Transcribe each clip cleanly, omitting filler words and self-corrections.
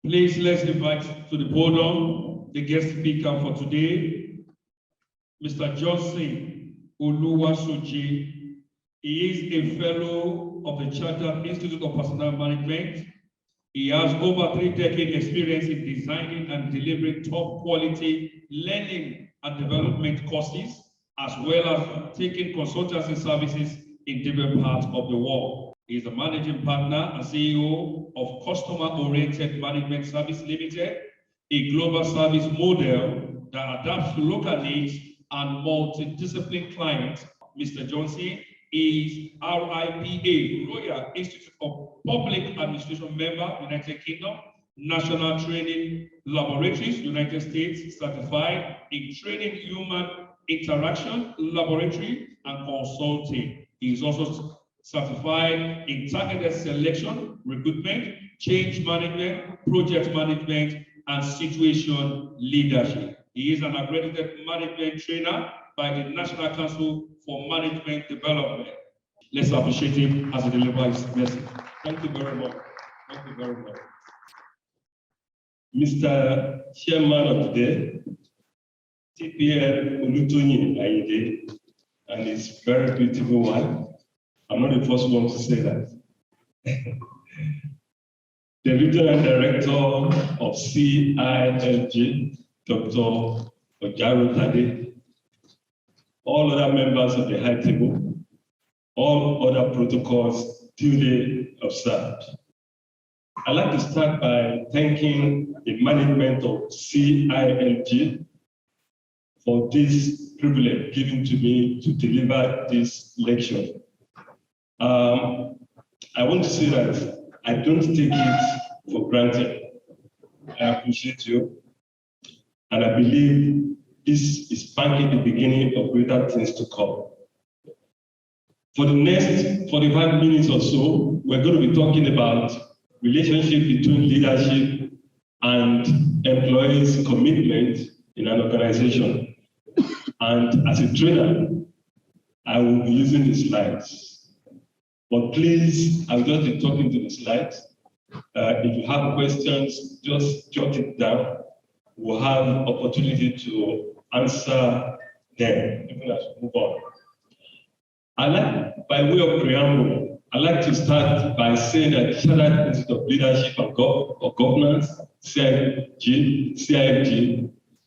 Please, let's invite to the podium the guest speaker for today, Mr. Johnson Oluwasoji. He is a fellow of the Chartered Institute of Personnel Management. He has over 3 decades experience in designing and delivering top quality learning and development courses, as well as taking consultancy services in different parts of the world. He is the managing partner and CEO of Customer Oriented Management Service Limited, a global service model that adapts to local needs and multidisciplinary clients. Mr. Johnson is RIPA, Royal Institute of Public Administration member, United Kingdom, National Training Laboratories, United States, certified in training human interaction, laboratory, and consulting. He is also certified in targeted selection, recruitment, change management, project management, and situation leadership. He is an accredited management trainer by the National Council for Management Development. Let's appreciate him as he delivers his message. Thank you very much. Thank you very much. Mr. Chairman of today, TPL Olutoyin Ayinde, and his very beautiful wife. I'm not the first one to say that. The Regional Director of CILG, Dr. Ojaro Tade, all other members of the high table, all other protocols duly observed. I'd like to start by thanking the management of CILG for this privilege given to me to deliver this lecture. I want to say that I don't take it for granted. I appreciate you, and I believe this is marking the beginning of greater things to come. For the next 45 minutes or so, we're going to be talking about relationship between leadership and employees' commitment in an organization. And as a trainer, I will be using the slides. But please, I'll just be talking to the slides. If you have questions, just jot it down. We'll have opportunity to answer them, even as we move on. By way of preamble, I'd like to start by saying that Chartered Institute of Leadership and Governance, CILG,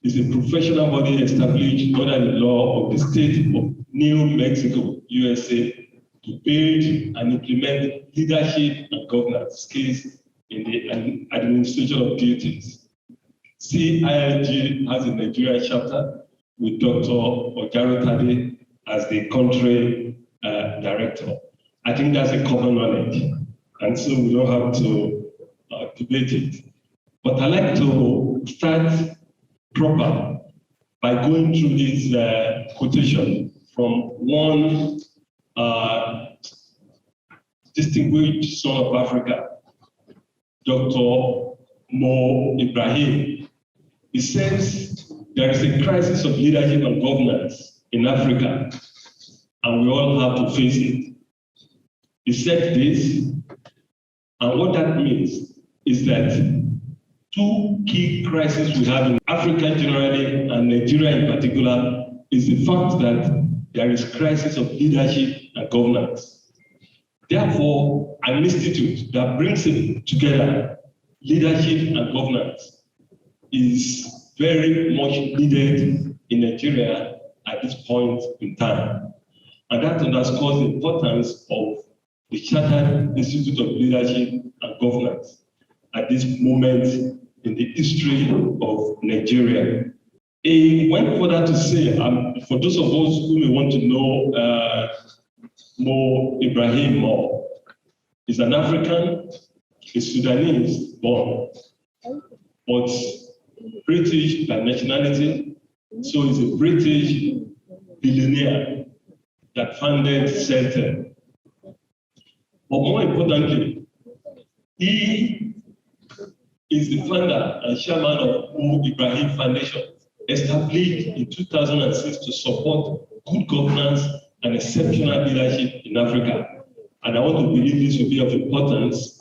is a professional body established under the law of the state of New Mexico, USA, to build and implement leadership and governance skills in the administration of duties. CILG has a Nigerian chapter with Dr. Ojaro Tade as the country director. I think that's a common knowledge, and so we don't have to debate it. But I'd like to start proper by going through this quotation from one distinguished son of Africa, Dr. Mo Ibrahim. He says there is a crisis of leadership and governance in Africa, and we all have to face it. He said this, and what that means is that 2 key crises we have in Africa generally and Nigeria in particular is the fact that there is crisis of leadership and governance. Therefore, an institute that brings it together, leadership and governance, is very much needed in Nigeria at this point in time. And that underscores the importance of the Chartered Institute of Leadership and Governance at this moment in the history of Nigeria. He went further to say, for those of us who may want to know Mo Ibrahim more, he's an African, a Sudanese born, but British by nationality, so he's a British billionaire that founded Celtel. But more importantly, he is the founder and chairman of Mo Ibrahim Foundation, established in 2006 to support good governance and exceptional leadership in Africa. And I want to believe this will be of importance,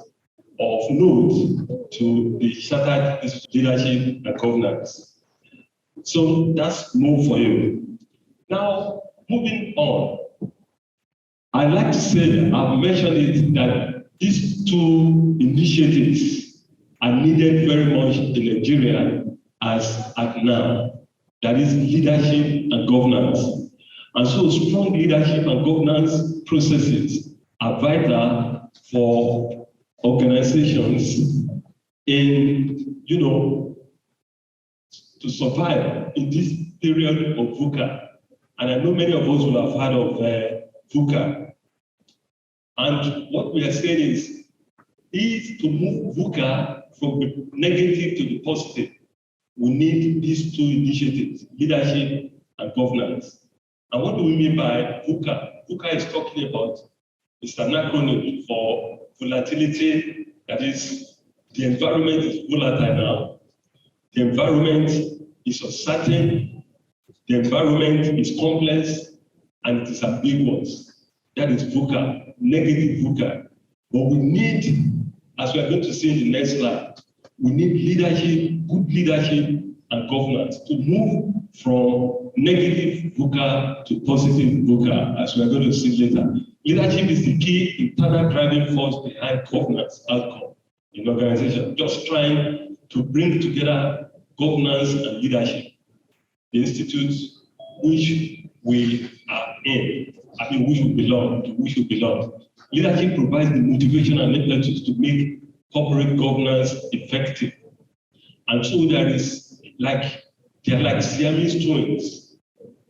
of note, to the shattered leadership and governance. So that's more for you. Now, moving on, I'd like to say, I've mentioned it, that these two initiatives are needed very much in Nigeria as at now. That is leadership and governance. And so strong leadership and governance processes are vital for organizations in, to survive in this period of VUCA. And I know many of us will have heard of VUCA. And what we are saying is to move VUCA from the negative to the positive, we need these two initiatives, leadership and governance. And what do we mean by VUCA? VUCA is talking about, it's an acronym for volatility, that is, the environment is volatile now. The environment is uncertain, the environment is complex, and it is ambiguous. That is VUCA, negative VUCA. But we need, as we are going to see in the next slide, we need leadership, good leadership and governance to move from negative VUCA to positive VUCA, as we are going to see later. Leadership is the key internal driving force behind governance outcome in organization, just trying to bring together governance and leadership. The institutes which we are in, which we belong. Leadership provides the motivation and impetus to make corporate governance effective. And so they are like Siamese twins.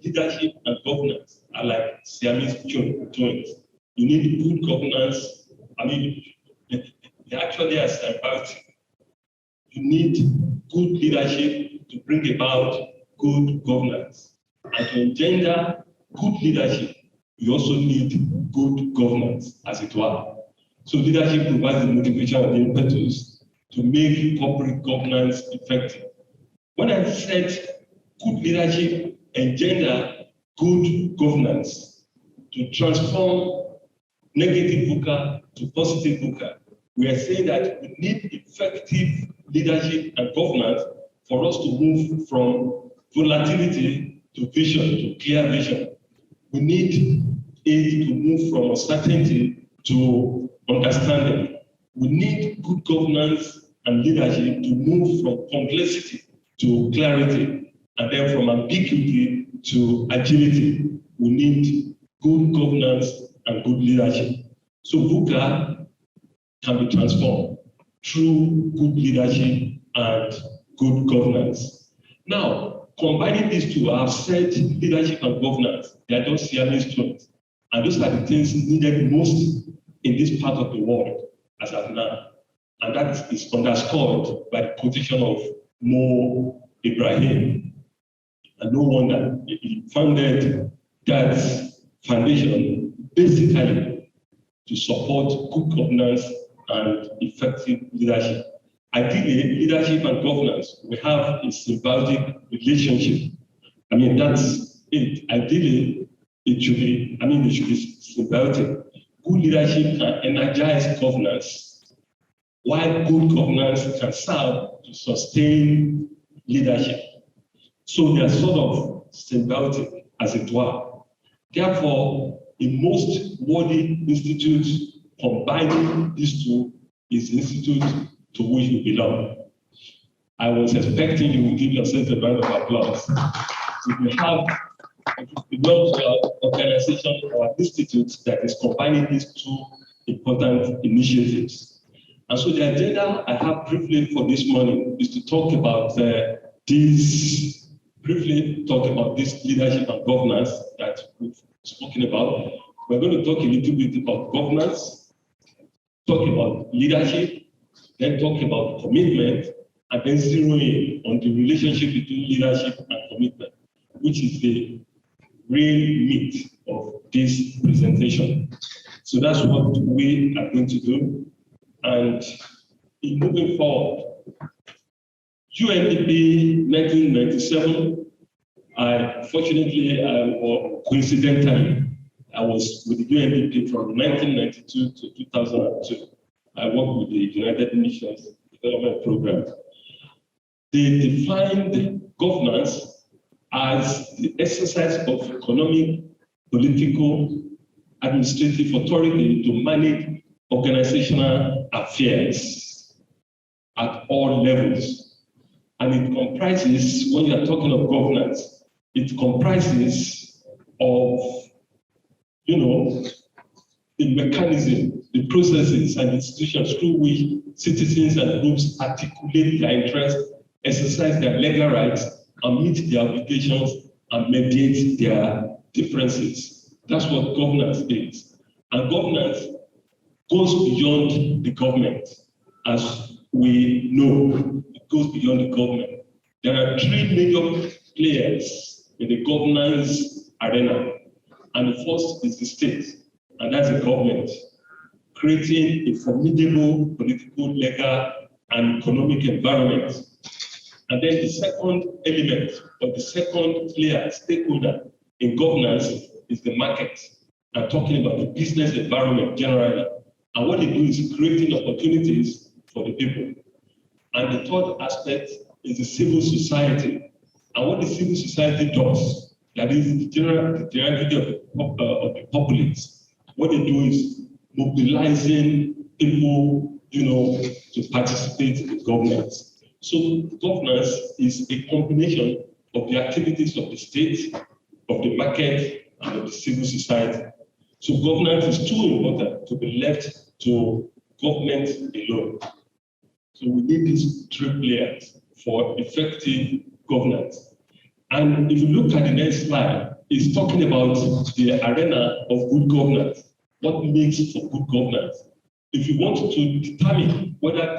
Leadership and governance are like Siamese twins. You need good governance. They actually are symbiotic. You need good leadership to bring about good governance. And to engender good leadership, you also need good governance, as it were. So leadership provides the motivation and the impetus to make corporate governance effective. When I said good leadership engender good governance to transform negative VUCA to positive VUCA, we are saying that we need effective leadership and governance for us to move from volatility to vision, to clear vision. We need it to move from uncertainty to understanding. We need good governance and leadership to move from complexity to clarity, and then from ambiguity to agility. We need good governance and good leadership. So VUCA can be transformed through good leadership and good governance. Now, combining these two, I have said leadership and governance, they are just Siamese twins. And those are the things needed most in this part of the world as of now. And that is underscored by the position of Mo Ibrahim. And no wonder he founded that foundation basically to support good governance and effective leadership. Ideally, leadership and governance, we have a symbiotic relationship. That's it. Ideally, it should be symbiotic. Good leadership can energize governance, while good governance can serve to sustain leadership. So they are sort of symbiotic, as it were. Therefore, in most worthy institutes, combining these two is the institute to which we belong. I was expecting you will give yourself a round of applause. If you belong to an organization or an institute that is combining these two important initiatives. And so the agenda I have briefly for this morning is to talk about this leadership and governance that we've spoken about. We're going to talk a little bit about governance, talk about leadership, then talk about commitment, and then zero in on the relationship between leadership and commitment, which is the real meat of this presentation. So that's what we are going to do. And in moving forward, UNDP 1997, coincidentally, I was with the UNDP from 1992 to 2002. I worked with the United Nations Development Program. They defined governance as the exercise of economic, political, administrative authority to manage organizational affairs at all levels. And it comprises, when you are talking of governance, it comprises of, the mechanism, the processes and institutions through which citizens and groups articulate their interests, exercise their legal rights, and meet their obligations and mediate their differences. That's what governance is. And governance goes beyond the government, as we know. It goes beyond the government. There are three major players in the governance arena. And the first is the state, and that's the government, creating a formidable political, legal, and economic environment. And then the second element, or the second player, stakeholder in governance is the market. I'm talking about the business environment generally. And what they do is creating opportunities for the people. And the third aspect is the civil society. And what the civil society does, that is the generality of the populace, what they do is mobilizing people, to participate in governance. So governance is a combination of the activities of the state, of the market, and of the civil society. So governance is too important to be left to government alone. So we need these three players for effective governance. And if you look at the next slide, it's talking about the arena of good governance. What makes for good governance? If you want to determine whether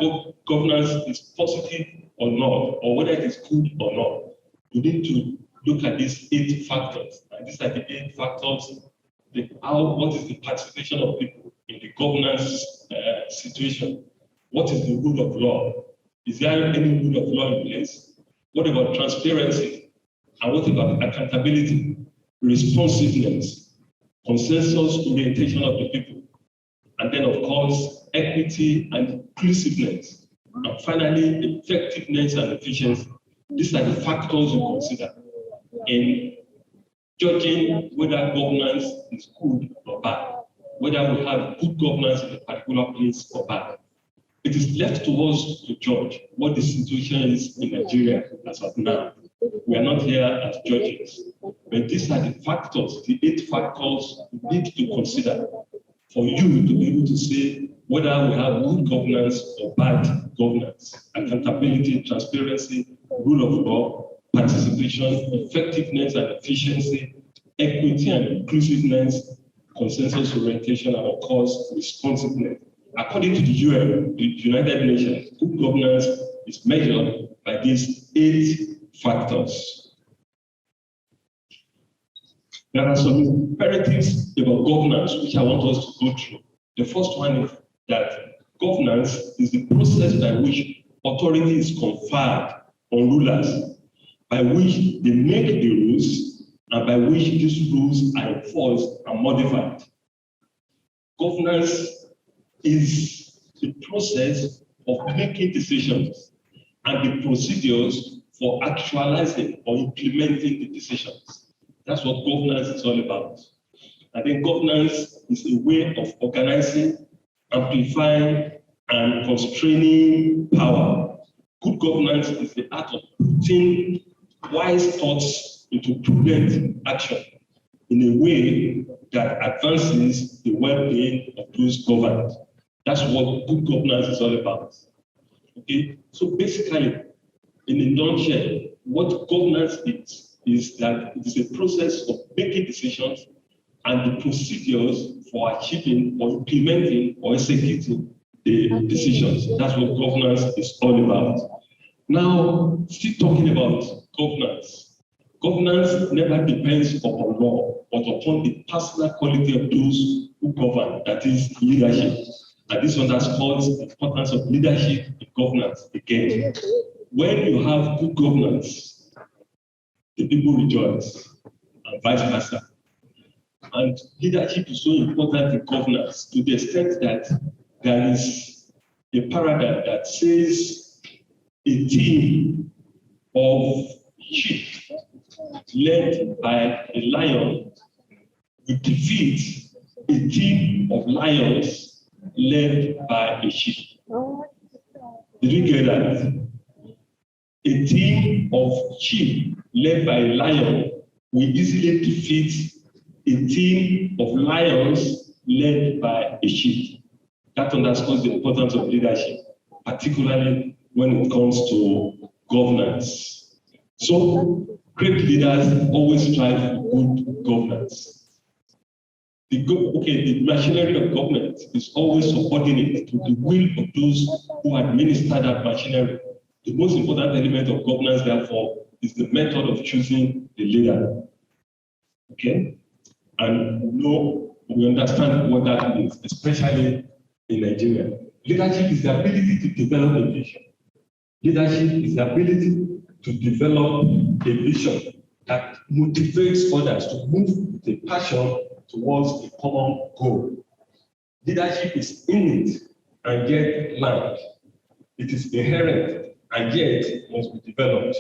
governance is positive or not, or whether it is good or not, you need to look at these 8 factors. And these are the 8 factors. What is the participation of people in the governance situation? What is the rule of law? Is there any rule of law in place? What about transparency? And what about accountability, responsiveness, consensus orientation of the people? And then, of course, equity and inclusiveness. And finally, effectiveness and efficiency. These are the factors you consider in judging whether governance is good or bad, whether we have good governance in a particular place or bad. It is left to us to judge what the situation is in Nigeria as of now. We are not here as judges, but these are the factors, the 8 factors we need to consider for you to be able to say whether we have good governance or bad governance, accountability, transparency, rule of law, participation, effectiveness and efficiency, equity and inclusiveness, consensus orientation, and of course, responsiveness. According to the UN, the United Nations, good governance is measured by these 8 factors. There are some imperatives about governance which I want us to go through. The first one is that governance is the process by which authority is conferred on rulers, by which they make the rules, and by which these rules are enforced and modified. Governance is the process of making decisions and the procedures for actualizing or implementing the decisions. That's what governance is all about. I think governance is a way of organizing, amplifying, and constraining power. Good governance is the art of putting wise thoughts into prudent action in a way that advances the well-being of those governed. That's what good governance is all about. Okay, so basically, in a nutshell, what governance is that it is a process of making decisions and the procedures for achieving or implementing or executing the decisions. That's what governance is all about. Now, still talking about governance. Governance never depends upon law, but upon the personal quality of those who govern, that is leadership. And this underscores the importance of leadership in governance again. When you have good governance, the people rejoice, and vice versa. And leadership is so important in governance to the extent that there is a paradigm that says a team of sheep led by a lion will defeat a team of lions led by a sheep. Did you get that? A team of sheep led by a lion will easily defeat a team of lions led by a sheep. That underscores the importance of leadership, particularly when it comes to governance. So, great leaders always strive for good governance. The machinery of government is always subordinate to the will of those who administer that machinery. The most important element of governance, therefore, is the method of choosing the leader. Okay? And we understand what that means, especially in Nigeria. Leadership is the ability to develop a vision. Leadership is the ability to develop a vision that motivates others to move with a passion towards a common goal. Leadership is innate and yet learned. It is inherent and yet must be developed.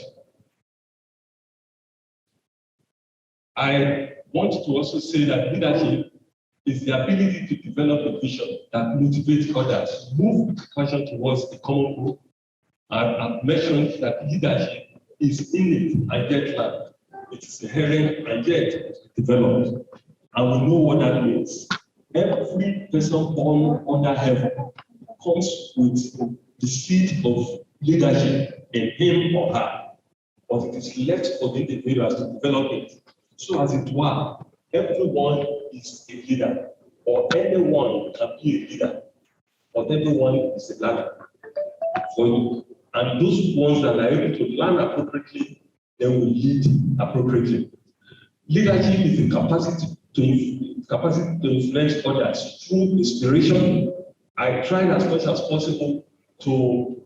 I want to also say that leadership is the ability to develop a vision that motivates others to move with passion towards a common goal. I've mentioned that leadership is innate and yet learned. It is inherent and yet developed. And we know what that means. Every person born under heaven comes with the seed of leadership in him or her, but it is left for the individuals to develop it. So as it were, everyone is a leader, or anyone can be a leader, but everyone is a learner for you. And those ones that are able to learn appropriately, they will lead appropriately. Leadership is the capacity to influence others through inspiration. I tried as much as possible to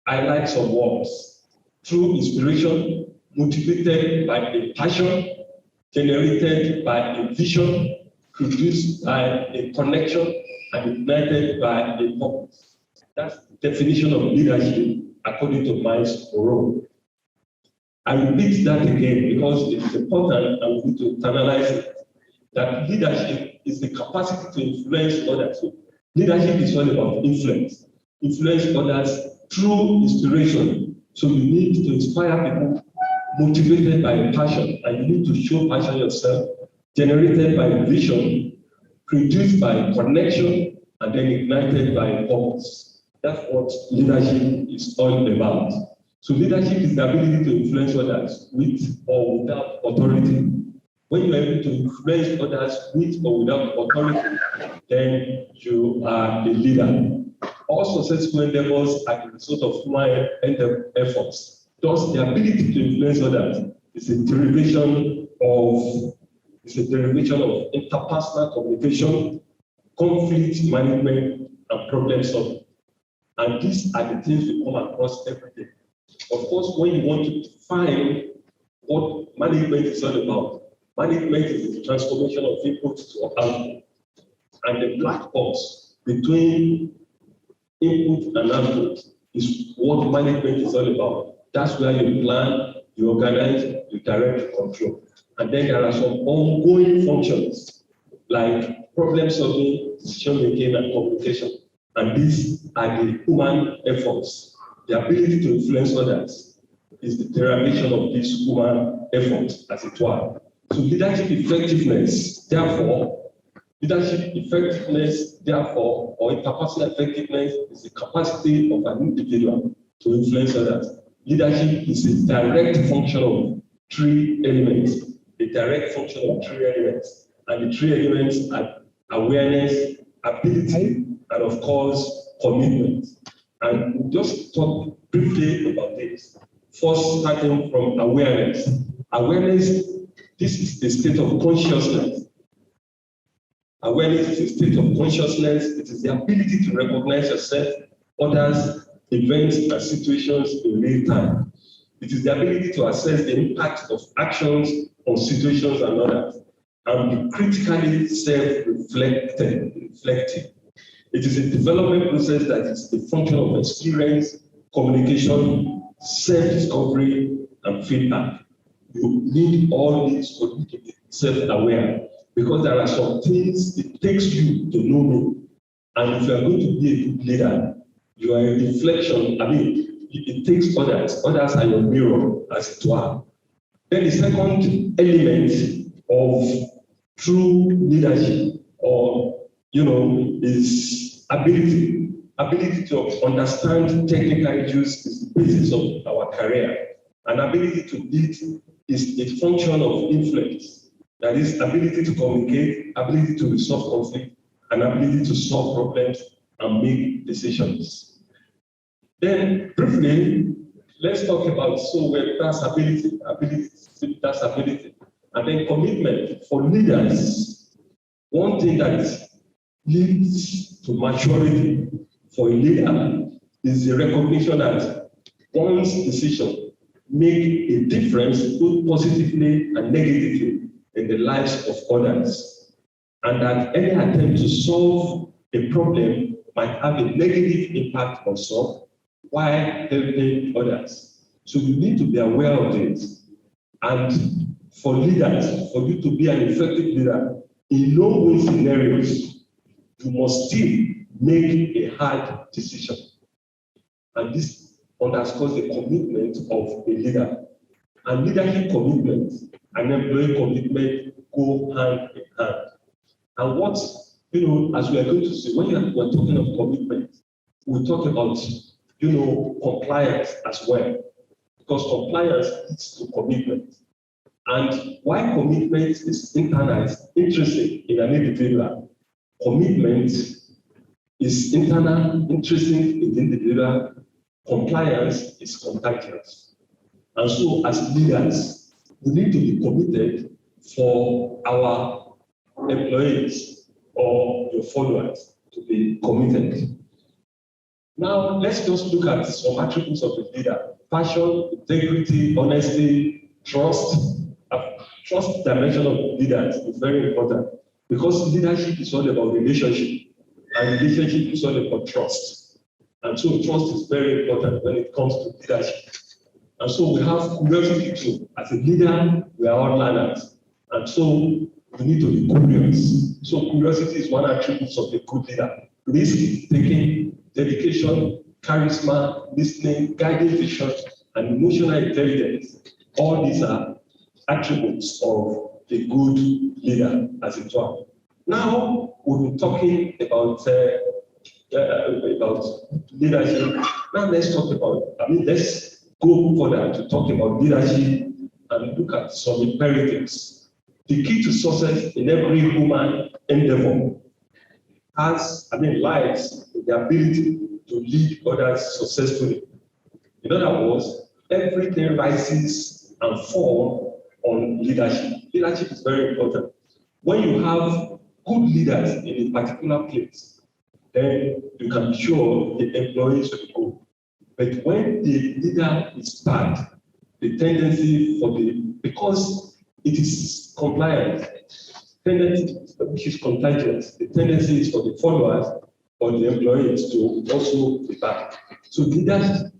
highlight some words. Through inspiration, motivated by a passion, generated by a vision, produced by a connection, and ignited by a purpose. That's the definition of leadership according to Miles Monroe. I repeat that again because it's important and we need to internalize it. That leadership is the capacity to influence others. Leadership is all about influence. Influence others through inspiration. So you need to inspire people motivated by a passion, and you need to show passion yourself, generated by a vision, produced by a connection, and then ignited by a purpose. That's what leadership is all about. So leadership is the ability to influence others with or without authority. When you are able to influence others with or without authority, then you are a leader. All successful endeavors are the result of human efforts. Thus, the ability to influence others is a derivation of interpersonal communication, conflict management, and problem solving. And these are the things we come across every day. Of course, when you want to define what management is all about, management is the transformation of input to output. And the black box between input and output is what management is all about. That's where you plan, you organize, you direct, you control. And then there are some ongoing functions like problem solving, decision making, and communication. And these are the human efforts. The ability to influence others is the derivation of these human efforts, as it were. So leadership effectiveness, therefore, or interpersonal effectiveness is the capacity of an individual to influence others. Leadership is a direct function of three elements. And the three elements are awareness, ability, and of course, commitment. And we'll just talk briefly about this. First, starting from awareness. Awareness, this is a state of consciousness. Awareness is a state of consciousness. It is the ability to recognize yourself, others, events, and situations in real time. It is the ability to assess the impact of actions on situations and others, and be critically self-reflective. It is a development process that is a function of experience, communication, self-discovery, and feedback. You need all these for you to be self-aware, because there are some things it takes you to know me. And if you are going to be a good leader, you are a reflection. It takes others. Others are your mirror, as it were. Then the second element of true leadership, is ability. Ability to understand technical issues is the basis of our career. And ability to lead is a function of influence. That is, ability to communicate, ability to resolve conflict, and ability to solve problems and make decisions. Then, briefly, let's talk about that's ability, that's ability. And then commitment for leaders. One thing that leads to maturity for a leader is the recognition that one's decision make a difference both positively and negatively in the lives of others, and that any attempt to solve a problem might have a negative impact on some while helping others. So you need to be aware of this. And for leaders, for you to be an effective leader, in no-win scenarios, you must still make a hard decision. And this underscores the commitment of a leader. And leadership commitment and employee commitment go hand in hand. And what, as we are going to see, when we're talking of commitment, we talk about, compliance as well. Because compliance leads to commitment. And why commitment is internalized, interesting in an individual, commitment is internal, interesting in the individual, compliance is contagious. And so as leaders, we need to be committed for our employees or your followers to be committed. Now, let's just look at some attributes of a leader: passion, integrity, honesty, trust. Trust dimension of leaders is very important, because leadership is all about relationship, and relationship is all about trust. And so trust is very important when it comes to leadership. And so we have curiosity too. As a leader, we are all learners. And so we need to be curious. So curiosity is one attribute of a good leader. Risk taking, dedication, charisma, listening, guiding vision, and emotional intelligence. All these are attributes of a good leader, as it were. Now, we'll be talking about leadership. Now, let's go further to talk about leadership and look at some imperatives. The key to success in every human endeavor lies in the ability to lead others successfully. In other words, everything rises and falls on leadership. Leadership is very important. When you have good leaders in a particular place, then you can be sure the employees will go. But when the leader is bad, the tendency because it is compliant, which is contagious, the tendency is for the followers or the employees to also be bad. So leadership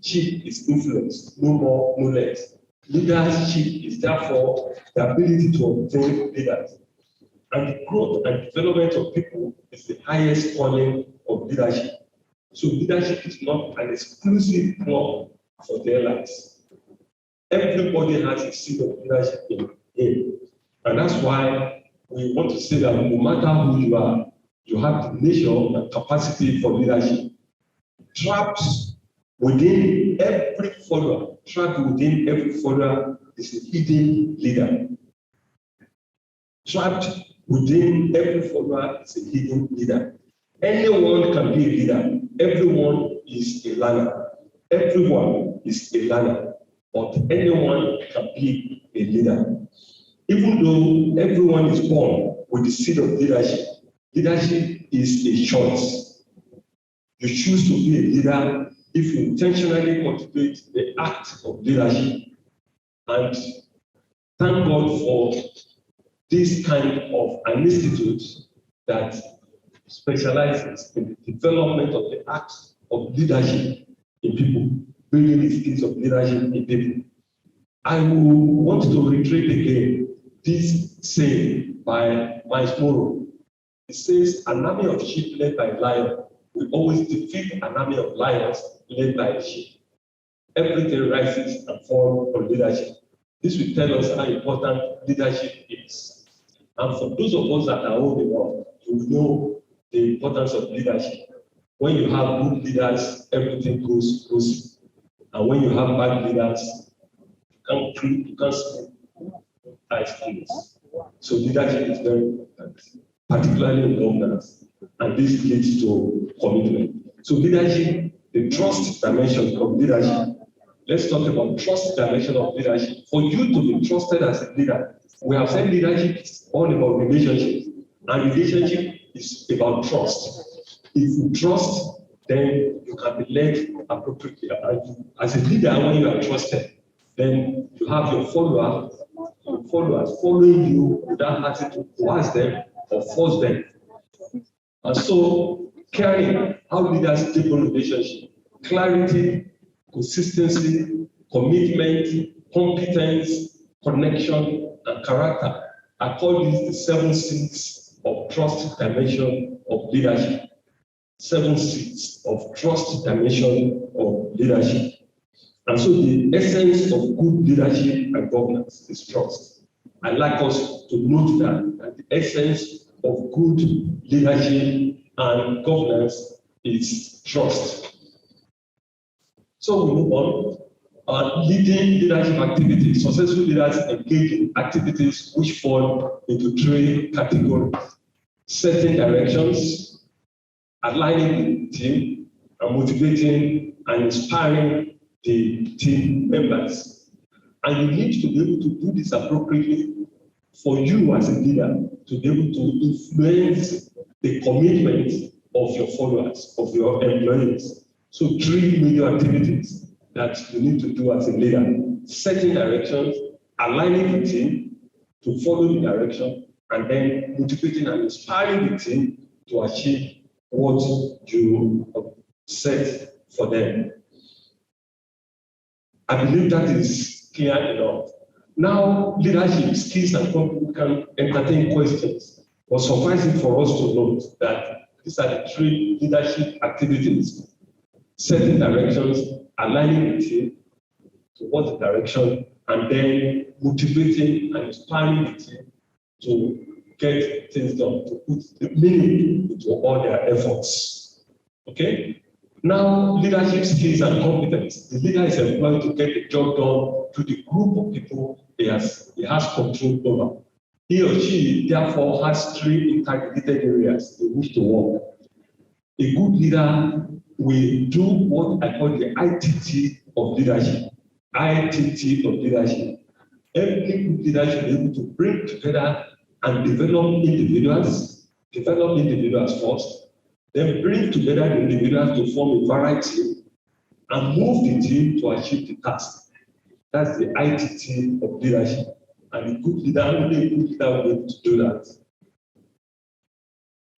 is influence, no more, no less. Leadership is therefore the ability to obtain leaders. And the growth and development of people is the highest calling of leadership. So leadership is not an exclusive club for their lives. Everybody has a seed of leadership in him. And that's why we want to say that no matter who you are, you have the nature and capacity for leadership. Trapped within every follower is a hidden leader. Trapped within every follower is a hidden leader. Anyone can be a leader. Everyone is a learner. Everyone is a learner. But anyone can be a leader. Even though everyone is born with the seed of leadership, leadership is a choice. You choose to be a leader if you intentionally cultivate the act of leadership. And thank God for this kind of an institute that specializes in the development of the art of leadership in people, building the skills of leadership in people. I will want to reiterate again this saying by Miles Monroe. It says, an army of sheep led by a lion will always defeat an army of lions led by a sheep. Everything rises and falls on leadership. This will tell us how important leadership is. And for those of us that are old enough, you know the importance of leadership. When you have good leaders, everything goes smoothly. And when you have bad leaders, you can't sleep tight things. So leadership is very important, particularly in governance. And this leads to commitment. So leadership, the trust dimension of leadership. Let's talk about trust dimension of leadership. For you to be trusted as a leader, we have said leadership is all about relationships, and relationship is about trust. If you trust, then you can be led appropriately. And as a leader, when you are trusted, then you have your followers following you without having to coerce them or force them. And so, caring how leaders deepen relationship, clarity, consistency, commitment, competence, connection, and character. I call these the 7 C's of trust dimension of leadership. 7 C's of trust dimension of leadership. And so the essence of good leadership and governance is trust. I'd like us to note that the essence of good leadership and governance is trust. So we move on. Leading leadership activities. Successful leaders engage in activities which fall into 3 categories: setting directions, aligning the team, and motivating and inspiring the team members. And you need to be able to do this appropriately for you as a leader to be able to influence the commitment of your followers, of your employees. So 3 major activities that you need to do as a leader: setting directions, aligning the team to follow the direction, and then motivating and inspiring the team to achieve what you set for them. I believe that is clear enough. Now, leadership skills and competence can entertain questions, but suffice it for us to note that these are the 3 leadership activities: setting directions, aligning the team towards the direction, and then motivating and inspiring the team to get things done, to put the meaning into all their efforts. Okay? Now, leadership skills and competence. The leader is employed to get the job done to the group of people he has control over. He or she, therefore, has 3 interrelated areas in which to work. A good leader will do what I call the ITT of leadership. ITT of leadership. Every good leader should be able to bring together and develop individuals first, then bring together the individuals to form a variety and move the team to achieve the task. That's the ITT of leadership. And a good leader, only a good leader will be able to do that.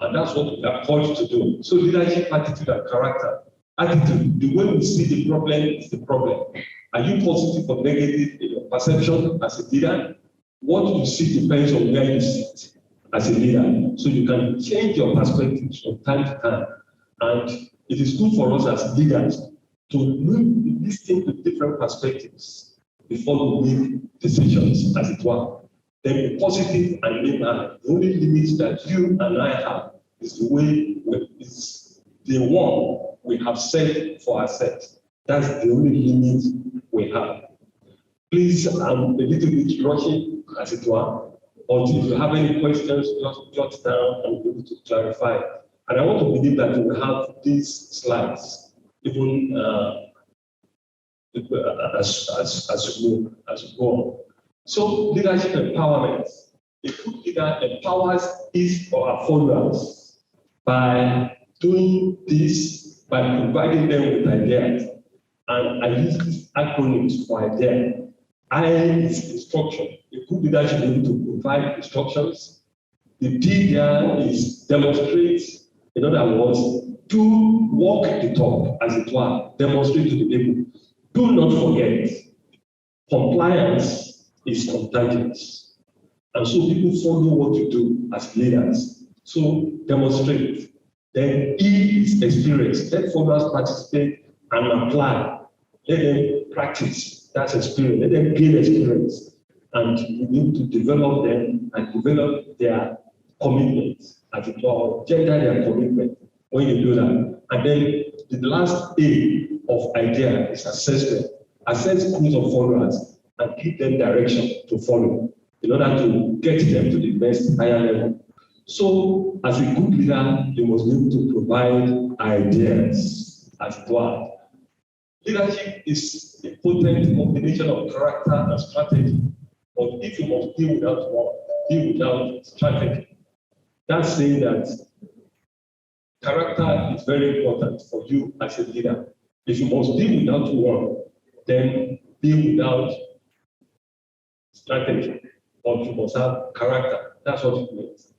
And that's what we are called to do. So leadership, attitude, and character. Attitude, the way we see the problem is the problem. Are you positive or negative in your perception as a leader? What you see depends on where you sit as a leader. So you can change your perspective from time to time. And it is good for us as leaders to listen to different perspectives before we make decisions, as it were. Then be positive and linear. The only limit that you and I have is the one we have set for ourselves. That's the only limit we have. Please, I'm a little bit rushing, as it were, but if you have any questions, just jot down and be able to clarify. And I want to believe that we will have these slides, even as we go on. So, leadership empowerment. A good leader empowers his or her followers by doing this, by providing them with ideas. And I use these acronyms for idea. I is instruction. A good leader should be able to provide instructions. The D there is demonstrate In other words, do walk the talk, as it were, demonstrate to the people. Do not forget, compliance is contagious. And so people follow what you do as leaders. So demonstrate. Then ease experience. Let followers participate and apply. Let them practice that experience. Let them gain experience. And you need to develop them and develop their commitment, as it were, gender their commitment when you do that. And then the last A of idea is assessment. Assess groups of followers and give them direction to follow in order to get them to the best higher level. So, as a good leader, you must be able to provide ideas, as it were. Leadership is a potent combination of character and strategy. But if you must deal without one, deal without strategy. That's saying that character is very important for you as a leader. If you must deal without one, then deal without strategy. But you must have character. That's what it means.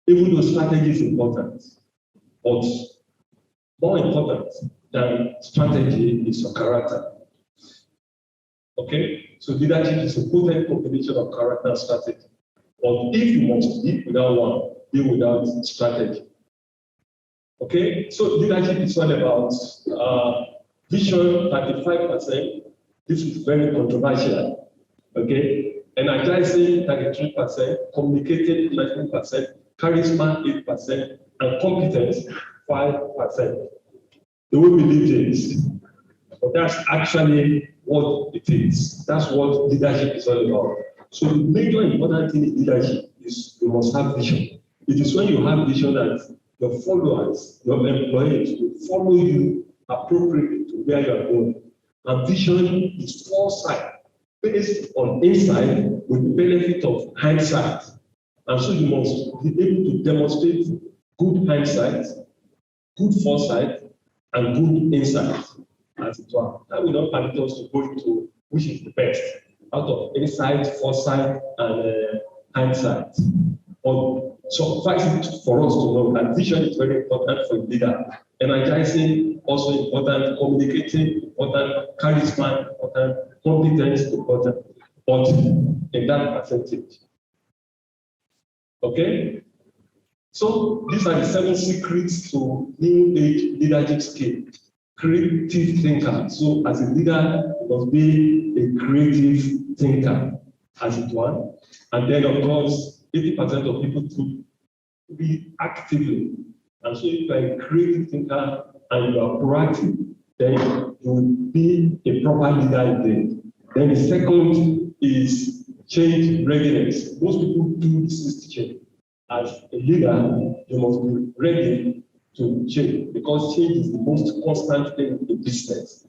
Even though strategy is important, but more important than strategy is your character. Okay? So leadership is a potent combination of character and strategy. But if you must deal without one, deal without strategy. Okay? So leadership is all about vision 35%. This is very controversial. Okay? Energizing 33%, communicating 19%, charisma 8%, and competence 5%. They will believe this, but that's actually what it is. That's what leadership is all about. So the major important thing in leadership is you must have vision. It is when you have vision that your followers, your employees will follow you appropriately to where you are going. And vision is foresight based on insight with the benefit of hindsight. And so you must be able to demonstrate good hindsight, good foresight, and good insight, as it were. That will not permit us to go into which is the best out of insight, foresight, and hindsight. But suffice it for us to know that vision is very important for a leader. Energizing also important, communicating important, charisma important, competence important, but in that percentage. Okay? So these are the 7 secrets to new age leadership skill. Creative thinker. So as a leader, you must be a creative thinker, as it were. And then of course, 80% of people to be actively. And so if you are a creative thinker and you are proactive, then you will be a proper leader indeed. Then the second is change readiness. Most people do resist change. As a leader, you must be ready to change because change is the most constant thing in business.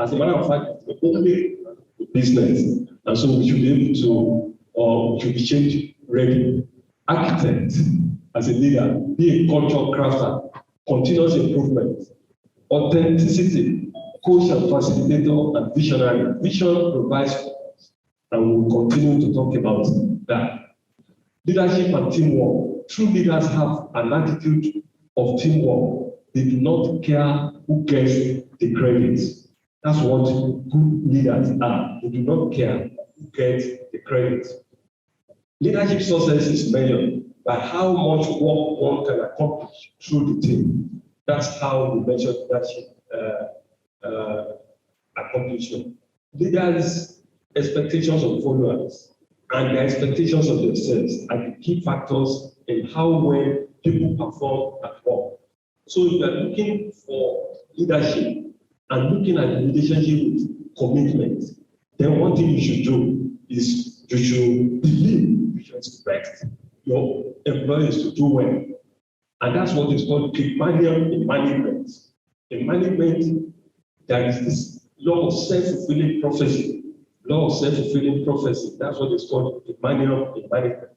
As a matter of fact, it's the only business. And so we should be able to, we should be change ready. Architect, as a leader, be a cultural crafter, continuous improvement, authenticity, coach and facilitator, and visionary. Vision provides, and we'll continue to talk about that. Leadership and teamwork. True leaders have an attitude of teamwork. They do not care who gets the credit. That's what good leaders are. They do not care who gets the credit. Leadership success is measured by how much work one can accomplish through the team. That's how we measure leadership accomplishment. Leaders' expectations of followers and their expectations of themselves are the key factors in how well people perform at work. So if you are looking for leadership and looking at the relationship with commitment, then one thing you should do is you should believe, you should expect your employees to do well. And that's what is called Pygmalion in management. In management, there is this law of self-fulfilling prophecy. Law of self-fulfilling prophecy. That's what is called Pygmalion in management.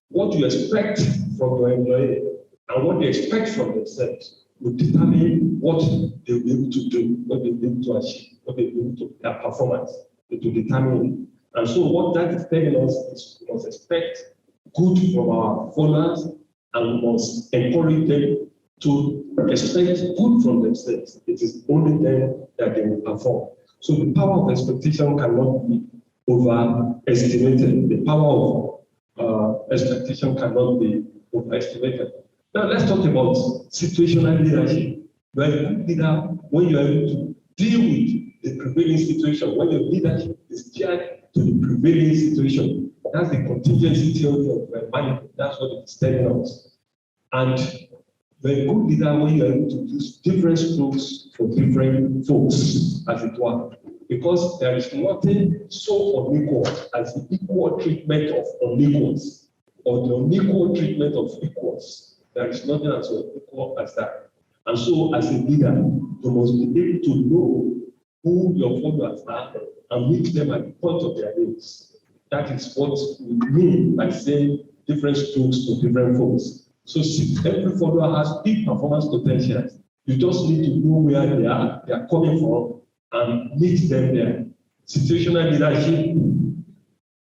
What you expect from your employee and what they expect from themselves will determine what they'll be able to do, what they'll be able to achieve, what they'll be able to, their performance, to determine. And so what that is telling us is we must expect good from our followers and we must encourage them to expect good from themselves. It is only then that they will perform. So the power of expectation cannot be overestimated. The power of expectation cannot be overestimated. Now let's talk about situational leadership. You are a good leader when you are able to deal with the prevailing situation, when your leadership is geared to the prevailing situation. That's the contingency theory of management. That's what it is telling us. And you're a good leader when you're able to use different strokes for different folks, as it were. Because there is nothing so unequal as the equal treatment of unequals, or the unequal treatment of equals. There is nothing as unequal as that. And so, as a leader, you must be able to know who your followers are and meet them at the point of their needs. That is what we mean by saying different strokes for different folks. So every follower has big performance potentials. You just need to know where they are coming from, and meet them there. Situational leadership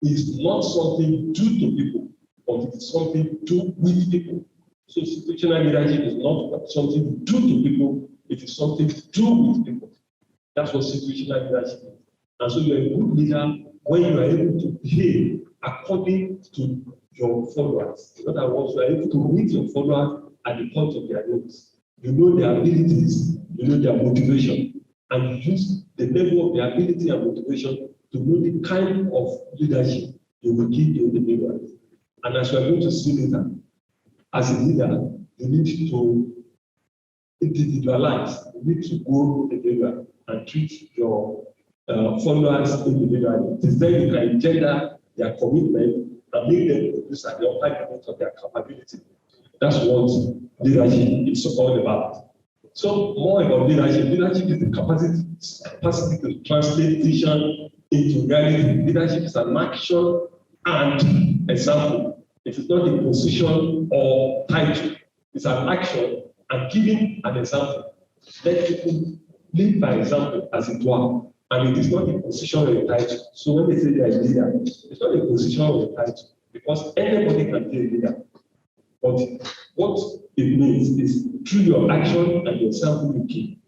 is not something due to people, but it is something due with people. So situational leadership is not something due to people, it is something due with people. That's what situational leadership is. And so you're a good leader when you are able to behave according to your followers. In other words, you are able to meet your followers at the point of their needs. You know their abilities, you know their motivation, and you use the level of their ability and motivation to know the kind of leadership you will give the individuals. And as we are going to see later, as a leader, you need to individualize, you need to go individual and treat your followers individually. It is then you can engender their commitment and make them produce at the upper limit of their capability. That's what leadership is all about. So more about leadership. Leadership is the capacity to translate vision into reality. Leadership is an action and example. It is not a position or title. It's an action and giving an example. Let people live by example, as it were. And it is not a position or a title. So when they say they are a leader, it's not a position or a title, because anybody can be a leader. But what it means is through your action and your example you give,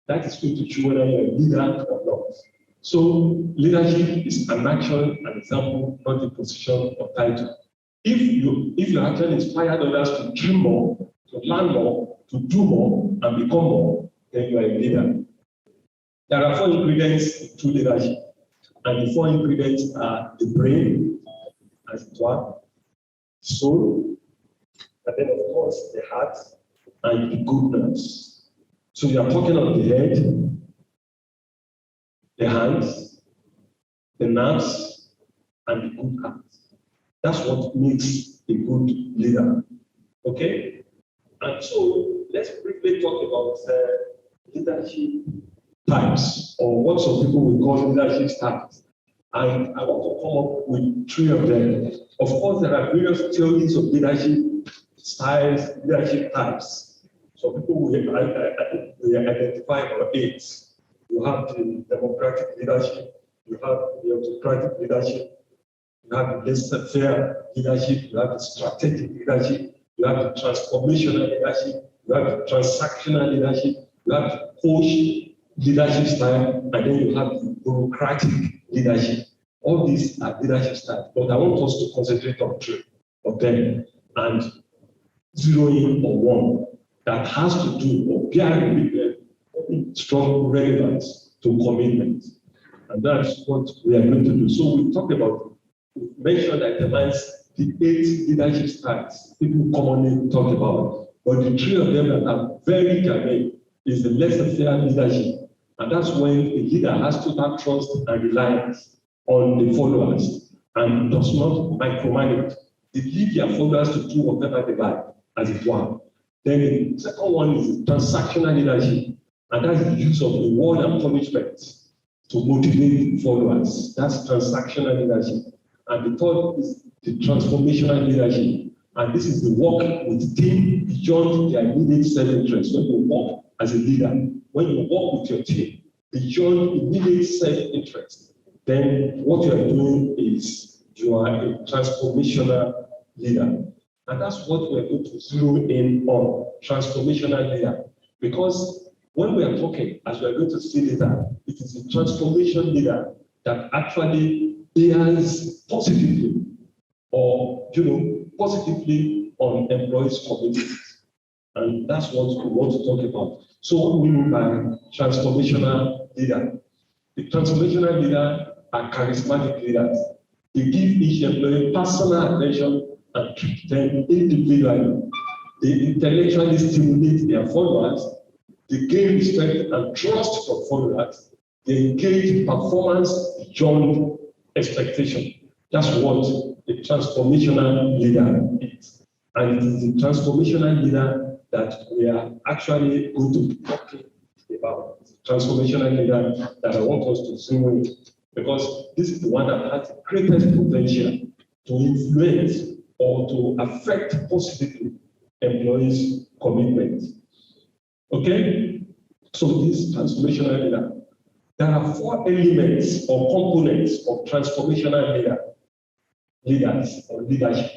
that is going to show whether you are a leader or not. So leadership is an action, an example, not a position or title. If your action inspired others to dream more, to learn more, to do more, and become more, then you are a leader. There are 4 ingredients to leadership, and the 4 ingredients are the brain, as it were, soul, and then of course the heart and the goodness. So you are talking of the head, the hands, the nerves, and the good heart. That's what makes a good leader. Okay? And so let's briefly talk about leadership types, or what some people will call leadership styles. And I want to come up with 3 of them. Of course, there are various theories of leadership styles, leadership types. So people will identify about 8. You have the democratic leadership, you have the autocratic leadership, you have the laissez-faire leadership, you have the strategic leadership, you have the transformational leadership, you have the transactional leadership, you have the coach leadership style, and then you have the bureaucratic leadership. All these are leadership styles, but I want us to concentrate on 3 of them and zero in on one that has to do or bear strong relevance to commitment. And that's what we are going to do. So we talked about, we mentioned that determines the 8 leadership styles people commonly talk about, but the 3 of them that are very germane is the laissez-faire leadership. And that's when the leader has total trust and reliance on the followers and does not micromanage. They leave their followers to do whatever they like, as it were. Then the second one is transactional leadership, and that's the use of reward and punishment to motivate followers. That's transactional leadership. And the third is the transformational leadership, and this is the work with team beyond their immediate self-interest. When you work as a leader, when you work with your team beyond immediate self-interest, then what you are doing is you are a transformational leader. And that's what we're going to zero in on, transformational leader. Because when we are talking, as we're going to see later, it is a transformation leader that actually bears positively or, positively on employees' commitments. And that's what we want to talk about. So what we mean by transformational leader? The transformational leader are charismatic leaders. They give each employee personal attention and treat them individually. They intellectually stimulate their followers. They gain respect and trust from followers. They engage in performance beyond expectation. That's what a transformational leader is. And it is the transformational leader that we are actually going to be talking about. Transformational leader that I want us to zoom in, because this is the one that has the greatest potential to influence or to affect positively employees' commitment. Okay? So this transformational leader, there are 4 elements or components of transformational leaders or leadership.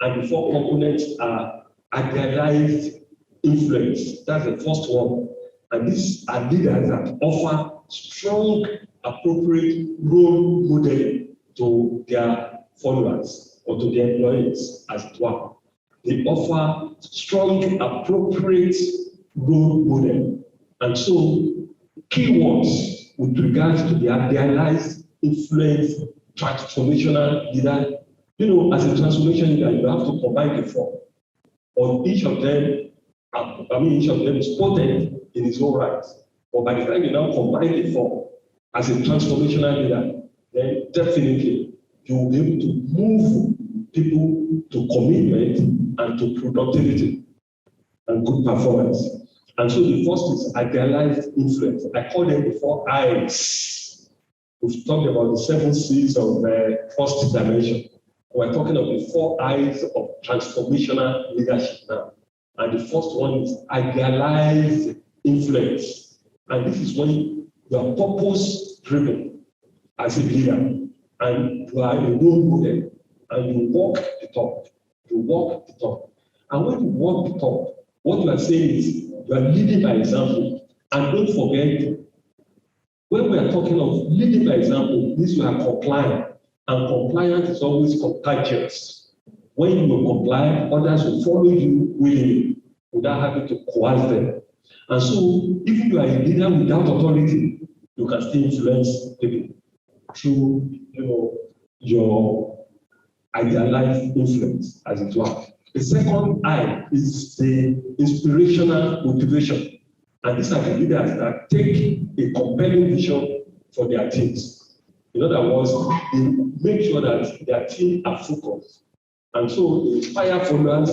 And the 4 components are idealized influence. That's the first one. And these are leaders that offer strong, appropriate role modeling to their followers or to their employees, as it were. They offer strong, appropriate role model. And so, keywords with regards to the idealized influence, transformational leader. As a transformation leader, you have to combine the 4. Or each of them is potent in its own right. But by the time you now combine the 4 as a transformational leader, then definitely you will be able to move people to commitment and to productivity and good performance. And so the first is idealized influence. I call them the 4 I's. We've talked about the 7 C's of the first dimension. We're talking of the 4 I's of transformational leadership now. And the first one is idealized influence. And this is when you are purpose-driven as a leader, and you are a role model, and you walk the talk. You walk the talk. And when you walk the talk, what you are saying is you are leading by example. And don't forget, when we are talking of leading by example, this you are compliant. And compliance is always contagious. When you will comply, others will follow you willingly without having to coerce them. And so, if you are a leader without authority, you can still influence people through, your idealized influence, as it were. The second I is the inspirational motivation. And these are the leaders that take a compelling vision for their teams. In other words, they make sure that their team are focused. And so they inspire followers,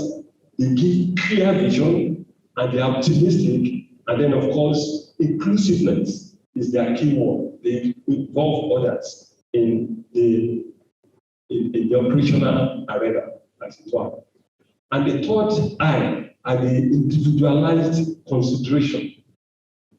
they give clear vision, and they are optimistic. And then, of course, inclusiveness is their key word. They involve others in the operational arena, as it were. And the third I are the individualized consideration.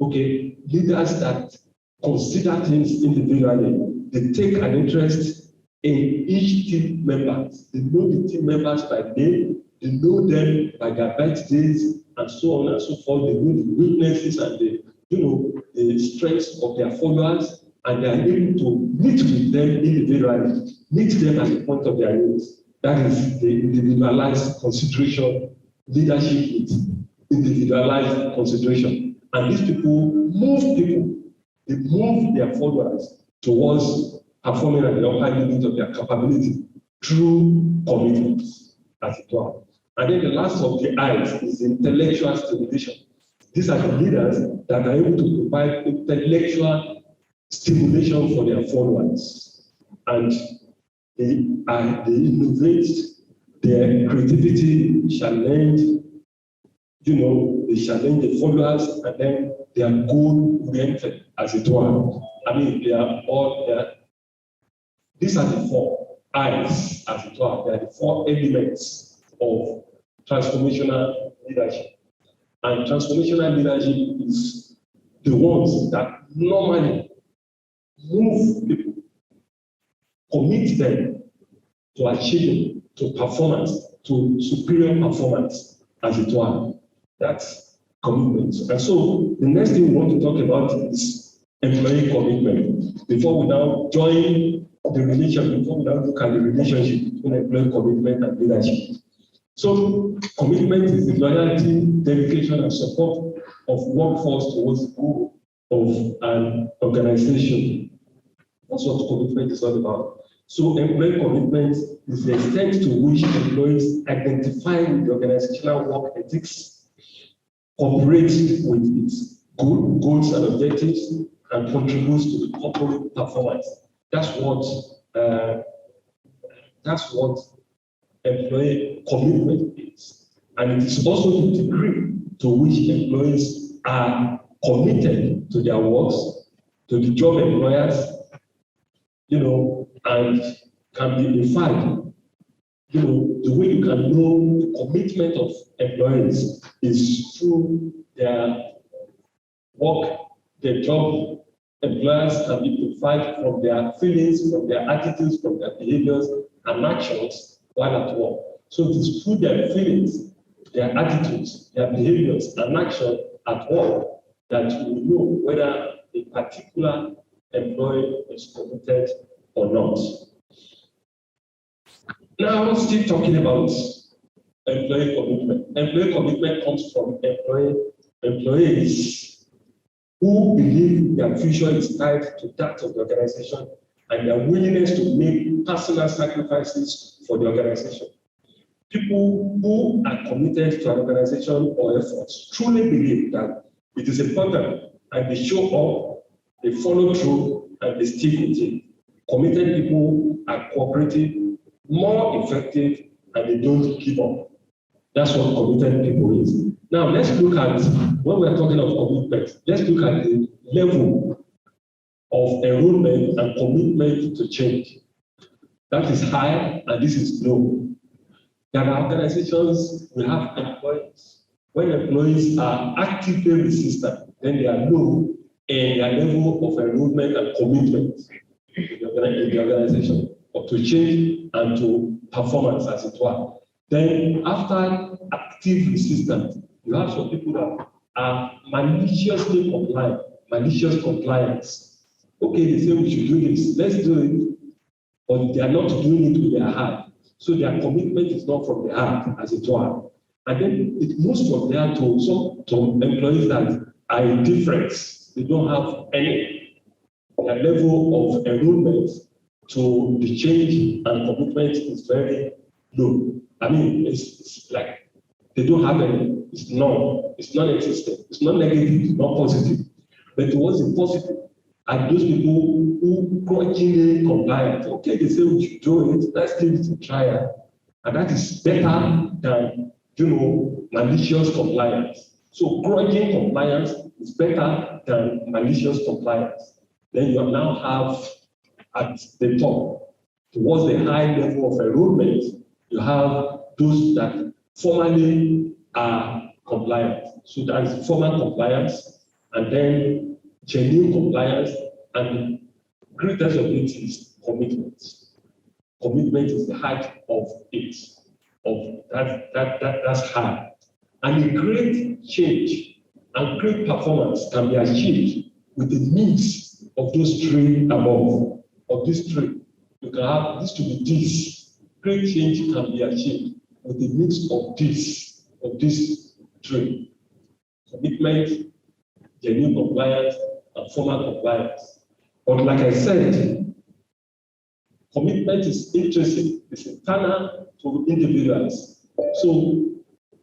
Okay, leaders that consider things individually. They take an interest in each team member. They know the team members by name. They know them by their birthdays and so on and so forth. They know the weaknesses and the strengths of their followers, and they are able to meet with them individually, meet them at the point of their needs. That is the individualized consideration, leadership with individualized consideration. And these people move people. They move their followers towards performing at the upper limit of their capability through commitments, as it were. And then the last of the I's is intellectual stimulation. These are the leaders that are able to provide intellectual stimulation for their followers. And they innovate, their creativity challenge, they challenge the followers, and then they are goal-oriented, as it were. I mean, these are the 4 I's, as it were. They are the 4 elements of transformational leadership. And transformational leadership is the ones that normally move people, commit them to achieving, to performance, to superior performance, as it were. That's commitment. And so the next thing we want to talk about is employee commitment. Before we now join the relationship, before we now look at the relationship between employee commitment and leadership. So commitment is the loyalty, dedication, and support of workforce towards the goal of an organization. That's what commitment is all about. So employee commitment is the extent to which employees identify with the organizational work ethics, cooperate with its goals and objectives, and contributes to the corporate performance. That's what employee commitment is. And it is also the degree to which employees are committed to their works, to the job employers, and can be verified. The way you can know the commitment of employees is through their work, their job. Employers can be verified from their feelings, from their attitudes, from their behaviors and actions while at work. So it is through their feelings, their attitudes, their behaviors and action at work that you will know whether a particular employee is committed or not. Now, still talking about employee commitment. Employee commitment comes from employees who believe their future is tied to that of the organization and their willingness to make personal sacrifices for the organization. People who are committed to an organization or efforts truly believe that it is important, and they show up, they follow through, and they stick with it. Committed people are cooperative, more effective, and they don't give up. That's what committed people is. Now, let's look at, when we're talking of commitment, let's look at the level of enrollment and commitment to change. That is high, and this is low. There are organizations will have employees. When employees are actively resistant, then they are low in their level of enrollment and commitment in the organization, or to change and to performance, as it were. Then, after active resistance, you have some people that are maliciously compliant, malicious compliance. Okay, they say we should do this, let's do it, but they are not doing it with their heart. So their commitment is not from the heart, as it were. And then it moves from there to some employees that are indifferent. They don't have any. Their level of enrollment to the change and commitment is very low. I mean, it's like they don't have any. It's non-existent. It's not negative, it's not positive. But what's the positive? Are those people who grudgingly compliant. Okay, they say we should do it, let's give it a try. And that is better than, malicious compliance. So grudging compliance is better than malicious compliance. Then you now have at the top, towards the high level of enrollment, you have those that formally are compliant. So that is formal compliance, and then genuine compliance, and greatest of it is commitment. Commitment is the height of it. That's high. And a great change and great performance can be achieved with the mix of those three above, of these three. You can have this to be this. Great change can be achieved with the mix of these three. Commitment, genuine compliance, and formal compliance. But like I said, commitment is intrinsic, it's internal to individuals. So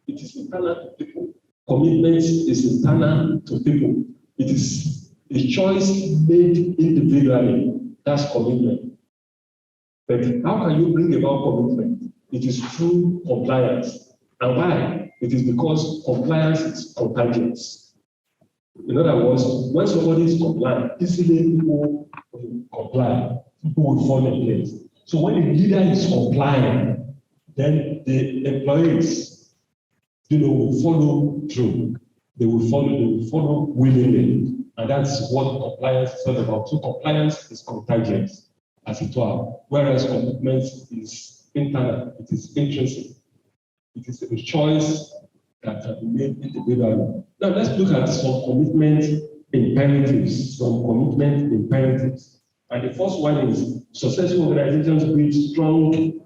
it is internal to people. Commitment is internal to people. It is a choice made individually. That's commitment. But how can you bring about commitment? It is through compliance. And why? It is because compliance is contagious. In other words, when somebody is compliant, easily people will comply. People will fall in place. So when the leader is compliant, then the employees, will follow through. They will follow willingly. And that's what compliance is all about. So compliance is contagious, as it were, whereas commitment is internal, it is intrinsic. It is a choice that can be made individually. Now let's look at some commitment imperatives. And the first one is successful organizations build strong,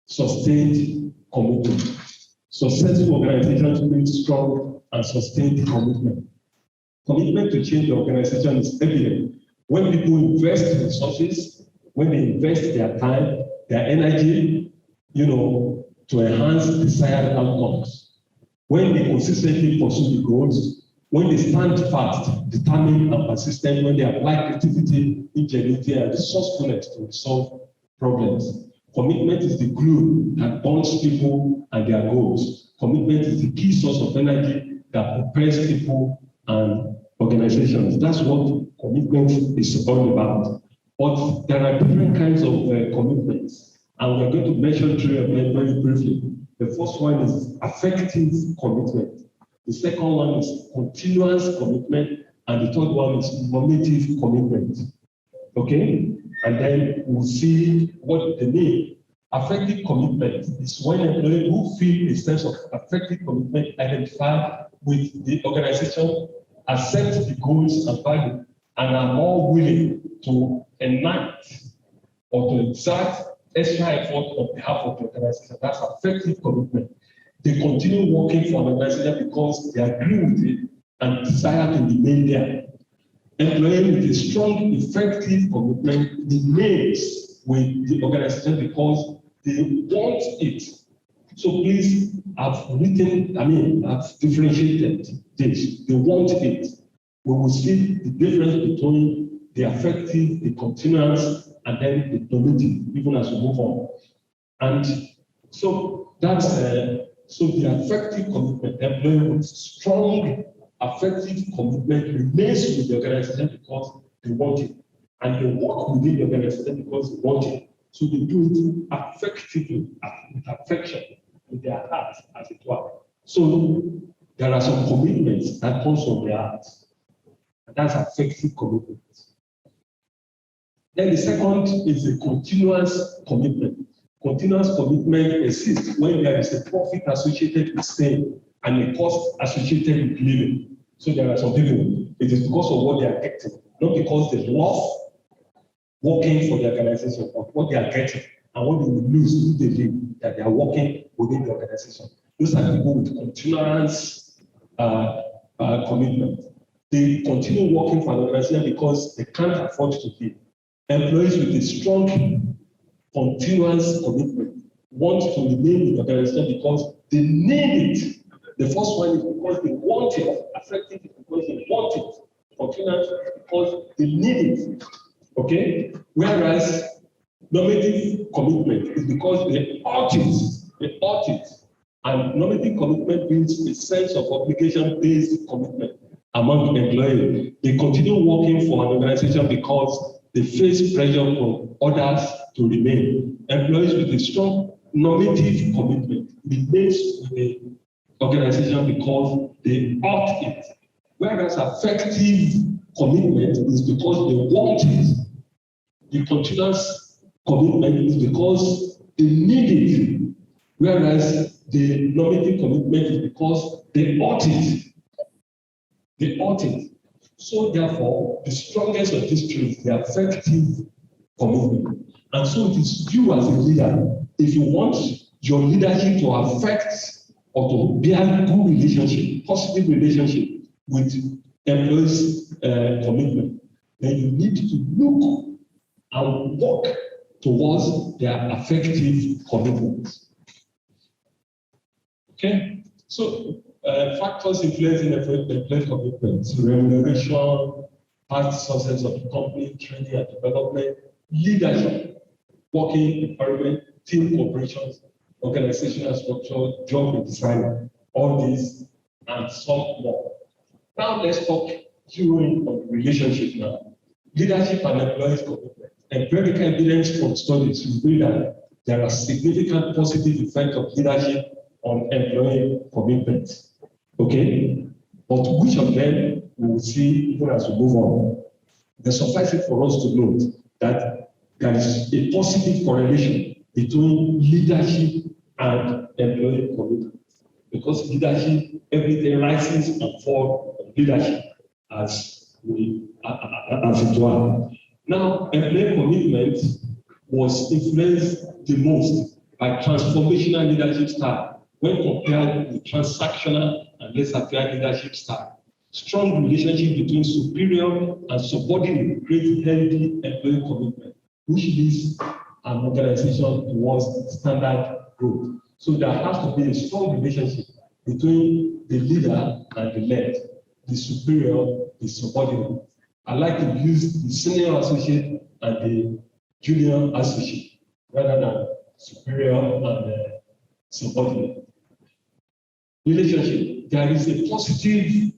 sustained commitment. Successful organizations build strong and sustained commitment. Commitment to change the organization is evident when people invest resources, when they invest their time, their energy, to enhance desired outcomes. When they consistently pursue the goals, when they stand fast, determined and persistent, when they apply creativity, ingenuity, and resourcefulness to resolve problems. Commitment is the glue that bonds people and their goals. Commitment is the key source of energy that propels people and organizations. That's what commitment is all about. But there are different kinds of commitments, and we're going to mention three of them very briefly. The first one is affective commitment. The second one is continuous commitment, and the third one is normative commitment. Okay? And then we'll see what they mean. Affective commitment is when employees who feel a sense of affective commitment identify with the organization, accept the goals and value, and are more willing to enact or to exert extra effort on behalf of the organization. That's affective commitment. They continue working for an organization because they agree with it and desire to remain there. Employee with a strong, effective commitment remains with the organization because they want it. So please, I've differentiated this. They want it. We will see the difference between the affective, the continuous, and then the normative, even as we move on. And so that's so the affective commitment, employee with strong affective commitment remains with the organization because they want it. And they work within the organization because they want it. So they do it affectively, with affection, with their heart, as it were. So there are some commitments that comes from their heart. And that's affective commitment. Then the second is a continuous commitment. Continuous commitment exists when there is a profit associated with staying and a cost associated with living. So there are some people, it is because of what they are getting, not because they love working for the organization, but what they are getting and what they will lose if they leave, that they are working within the organization. Those are people with continuous commitment. They continue working for an organization because they can't afford to leave. Employees with a strong, continuous commitment want to remain with the organization because they need it. The first one is because they want it. Affective is because they want it. Continuous is because they need it. Okay? Whereas normative commitment is because they ought it. They ought it. And normative commitment builds a sense of obligation-based commitment among employees. They continue working for an organization because they face pressure from others to remain. Employees with a strong normative commitment remains with the organization because they ought it. Whereas affective commitment is because they want it. The continuous commitment is because they need it. Whereas the normative commitment is because they ought it. They ought it. So therefore, the strongest of these three is the affective commitment. And so it is you as a leader, if you want your leadership to affect or to build good relationship, positive relationship with employees' commitment, then you need to look and work towards their affective commitments. Okay? So factors influencing employee commitments: remuneration, past success of the company, training and development, leadership, working environment, team cooperations, organizational structure, job design, all these and some more. Now let's talk zeroing on the relationship now. Leadership and employees commitment. Empirical evidence from studies reveal that there are significant positive effects of leadership on employee commitment. Okay? But which of them we will see even as we move on. It suffices for us to note that there is a positive correlation between leadership and employee commitment. Because leadership, everything rises and falls on leadership as it were. Now, employee commitment was influenced the most by transformational leadership style when compared with transactional and laissez-faire leadership style. Strong relationship between superior and subordinate creates healthy employee commitment, which leads an organization towards standard growth. So there has to be a strong relationship between the leader and the led, the superior, the subordinate. I like to use the senior associate and the junior associate rather than superior and subordinate. Relationship. There is a positive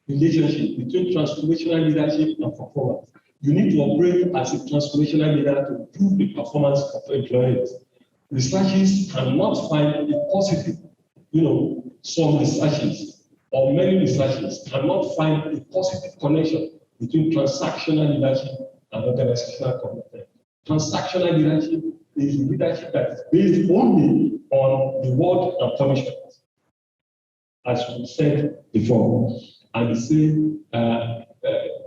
relationship between transformational leadership and performance. You need to operate as a transformational leader to improve the performance of employees. Researchers cannot find a positive, some researchers or many researchers cannot find a positive connection between transactional leadership and organizational commitment. Transactional leadership is leadership that is based only on reward and punishment, as we said before. And we say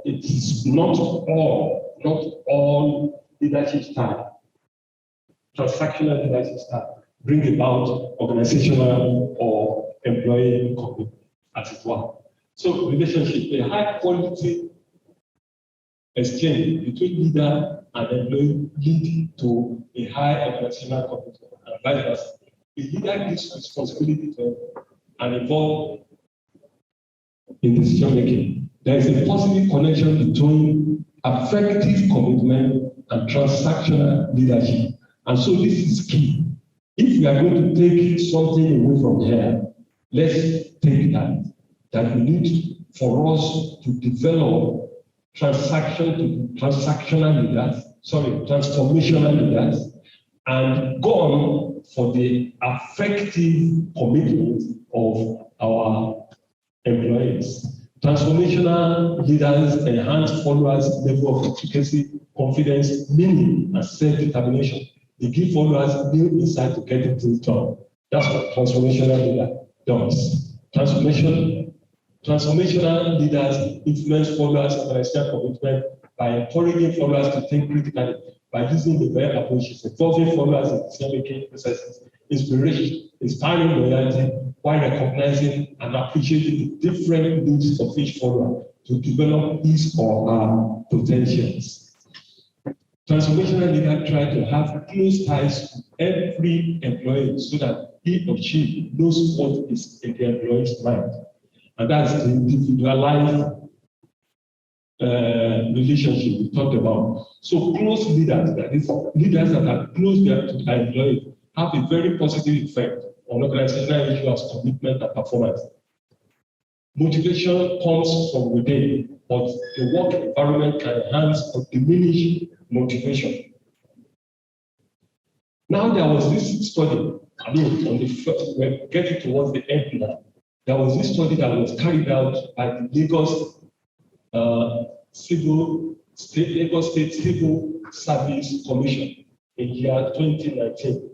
it is not all leadership style, transactional leadership style, bring about organizational or employee commitment, as it were. So relationship, a high quality exchange between leader and employee lead to a high organizational commitment and vice versa. The leader gives responsibility to and involved in decision making. There is a positive connection between effective commitment and transactional leadership. And so this is key. If we are going to take something away from here, let's take that we need for us to develop transformational leaders, and go on for the effective commitment of our employees. Transformational leaders enhance followers' level of efficacy, confidence, meaning, and self-determination. They give followers new insight to get things done. That's what transformational leader does. Transformational leaders influence followers' organizational commitment by encouraging followers to think critically, by using the right approaches, involving followers in decision-making processes, inspiration, inspiring loyalty, while recognizing and appreciating the different needs of each follower to develop his or her potentials. Transformational leaders try to have close ties to every employee so that he or she knows what is in the employee's mind. And that's the individualized relationship we talked about. So close leaders, that is, leaders that are close to their employees, have a very positive effect on organizational issues, commitment, and performance. Motivation comes from within, but the work environment can enhance or diminish motivation. Now there was this study, we're getting towards the end now. There was this study that was carried out by the Lagos State Civil Service Commission in year 2019.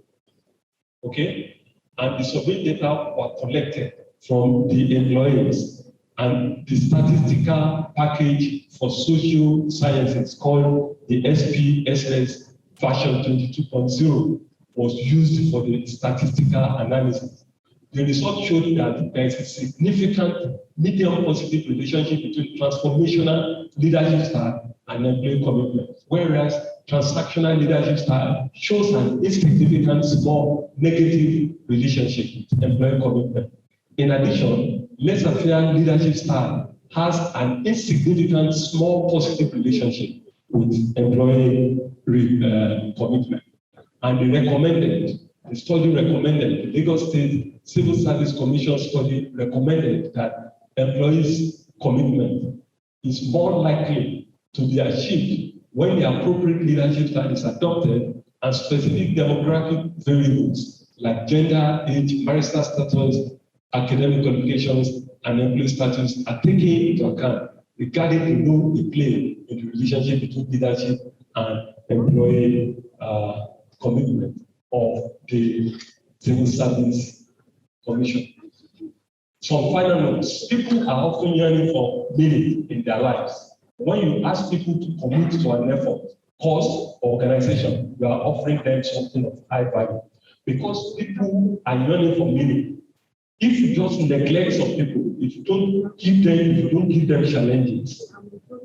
Okay? And the survey data were collected from the employees, and the statistical package for social sciences called the SPSS version 22.0 was used for the statistical analysis. The result showed that there is a significant medium positive relationship between transformational leadership style and employee commitment, whereas transactional leadership style shows an insignificant small negative relationship with employee commitment. In addition, laissez-faire leadership style has an insignificant small positive relationship with employee commitment. And the study recommended, the Lagos State Civil Service Commission study recommended that employees' commitment is more likely to be achieved when the appropriate leadership style is adopted and specific demographic variables like gender, age, marital status, academic qualifications, and employee status are taken into account regarding the role they play in the relationship between leadership and employee commitment of the Civil Service Commission. Some final notes. People are often yearning for meaning in their lives. When you ask people to commit to an effort, cause, or organization, you are offering them something of high value. Because people are yearning for meaning. If you just neglect some people, if you don't give them challenges,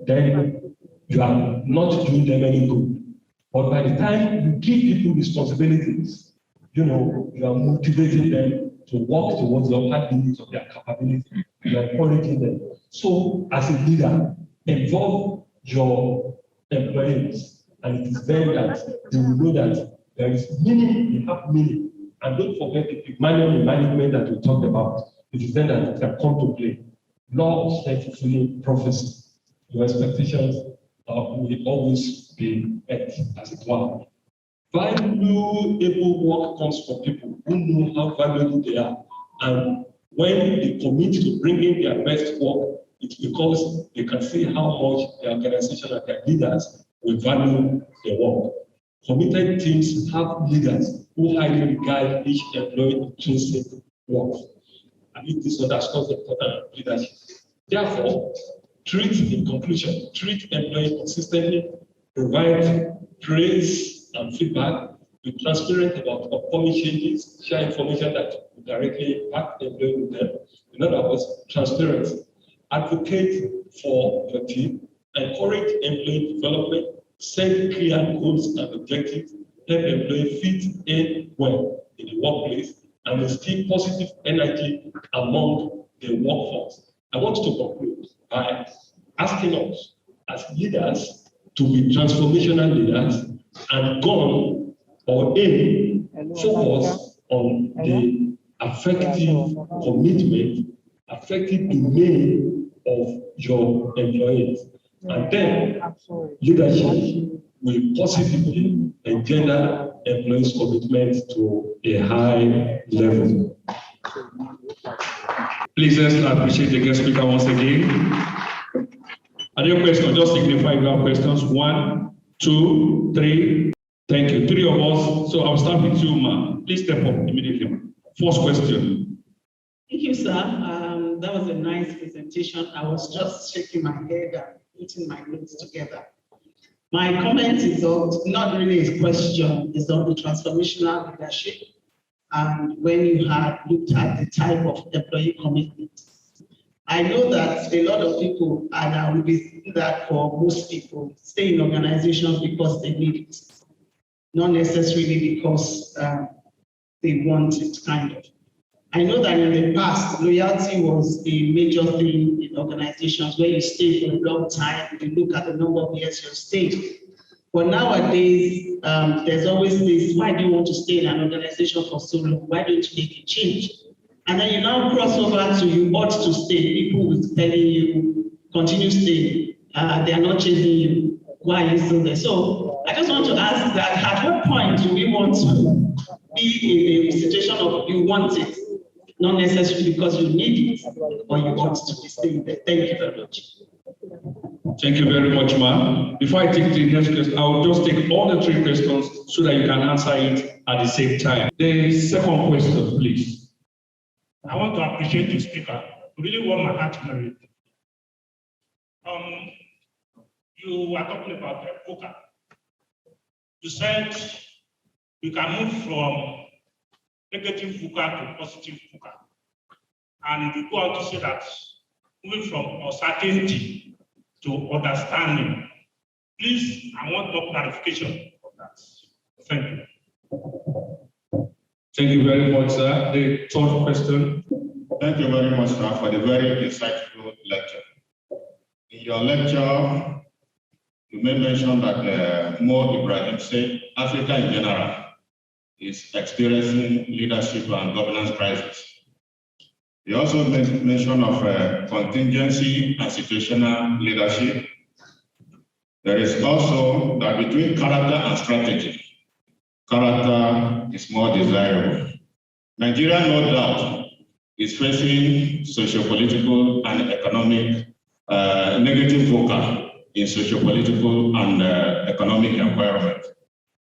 then you are not doing them any good. But by the time you give people responsibilities, you are motivating them to work towards the upper limits of their capability. You are encouraging them. So, as a leader, involve your employees, and it is then that they will know that there is meaning, you have meaning. And don't forget the manual management that we talked about. It is then that it can come to play. Law of self-fulfilling prophecy. Your expectations will always be met, as it were. Valuable work comes from people who know how valuable they are. And when they commit to bringing their best work, it's because they can see how much the organization and their leaders will value their work. Committed teams have leaders who highly regard each employee intrinsic work. And this underscores the importance of leadership. Therefore, treat employees consistently, provide praise and feedback, be transparent about upcoming changes, share information that will directly impact the employee with them. In other words, transparency. Advocate for your team, encourage employee development, set clear goals and objectives, help employees fit in well in the workplace, and instill positive energy among the workforce. I want to conclude by asking us as leaders to be transformational leaders and gone or aim focus on the effective commitment, effective domain of your employees. And then leadership will positively engender employees' commitment to a high level. Please let's appreciate the guest speaker once again. Are there questions? Just signify if you have questions. 1, 2, 3. Thank you. 3 of us. So I'll start with you, ma'am. Please step up immediately. First question. Thank you, sir. That was a nice presentation. I was just shaking my head and putting my notes together. My comment is not really a question, it's on the transformational leadership. And when you have looked at the type of employee commitment, I know that a lot of people, and I will be saying that for most people, stay in organizations because they need it, not necessarily because they want it, kind of. I know that in the past, loyalty was a major thing in organizations where you stay for a long time, you look at the number of years you stayed. But nowadays, there's always this, why do you want to stay in an organization for so long? Why don't you make a change? And then you now cross over to you ought to stay. People will tell you, continue staying. They are not chasing you. Why are you still there? So I just want to ask that at what point do we want to be in a situation of you want it? Not necessarily because you need it or you want to be staying there. Thank you very much. Thank you very much, ma'am. Before I take the next question, I will just take all the 3 questions so that you can answer it at the same time. The second question, please. I want to appreciate the speaker. Really warm my heart to it. You were talking about VUCA. You said we can move from negative VUCA to positive VUCA. And you go on to say that moving from uncertainty to understanding. Please, I want more clarification of that. Thank you. Thank you very much, sir. The third question. Thank you very much, sir, for the very insightful lecture. In your lecture, you made mention that Mo Ibrahim said Africa in general is experiencing leadership and governance crisis. He also made mention of contingency and situational leadership. There is also that between character and strategy, character is more desirable. Nigeria, no doubt, is facing socio-political and economic negative VUCA in socio-political and economic environment.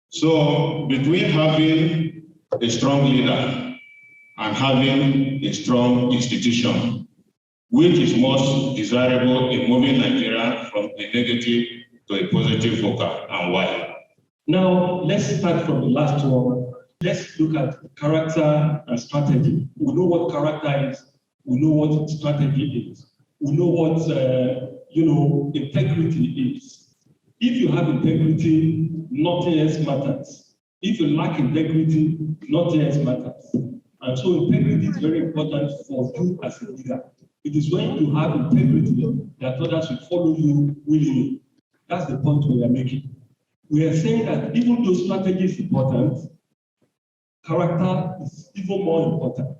So between having a strong leader and having a strong institution, which is most desirable in moving Nigeria from a negative to a positive focus, and why? Now, let's start from the last one. Let's look at character and strategy. We know what character is. We know what strategy is. We know what, integrity is. If you have integrity, nothing else matters. If you lack integrity, nothing else matters. And so integrity is very important for you as a leader. It is when you have integrity that others will follow you willingly. That's the point we are making. We are saying that even though strategy is important, character is even more important.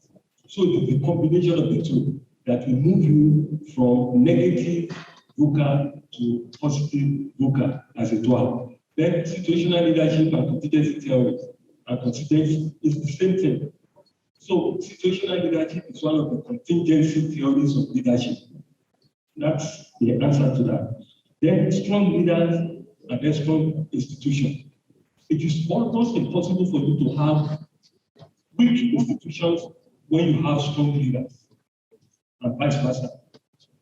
So it is the combination of the two that will move you from negative VUCA to positive VUCA, as it were. Then situational leadership and contingency theories and contingency is the same thing. So situational leadership is one of the contingency theories of leadership. That's the answer to that. Then strong leaders and then strong institutions. It is almost impossible for you to have weak institutions when you have strong leaders, and vice versa.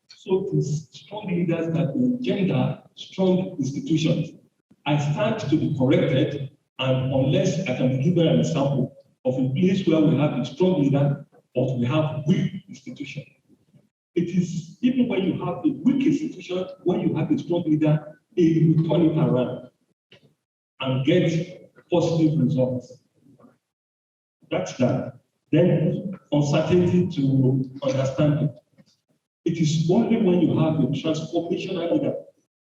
So it is strong leaders that will engender strong institutions. I stand to be corrected, and unless I can be given an example of a place where we have a strong leader, but we have weak institution. It is even when you have a weak institution, when you have a strong leader, it will turn it around and get positive results. That's that. Then uncertainty to understanding. It is only when you have a transformational leader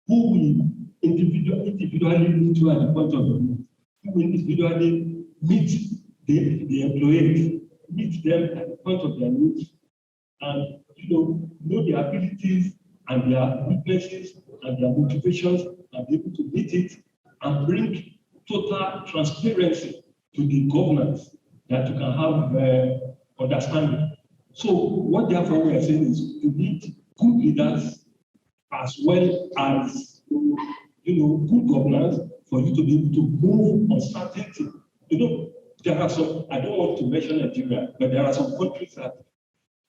who will individually meet you at the point of view, who will individually meet the employees, meet them at the point of their needs, and know their abilities and their weaknesses and their motivations, and be able to meet it and bring total transparency to the governance that you can have understanding. So what therefore we are saying is you need good leaders as well as good governance for you to be able to move on certainty. There are some, I don't want to mention Nigeria, but there are some countries that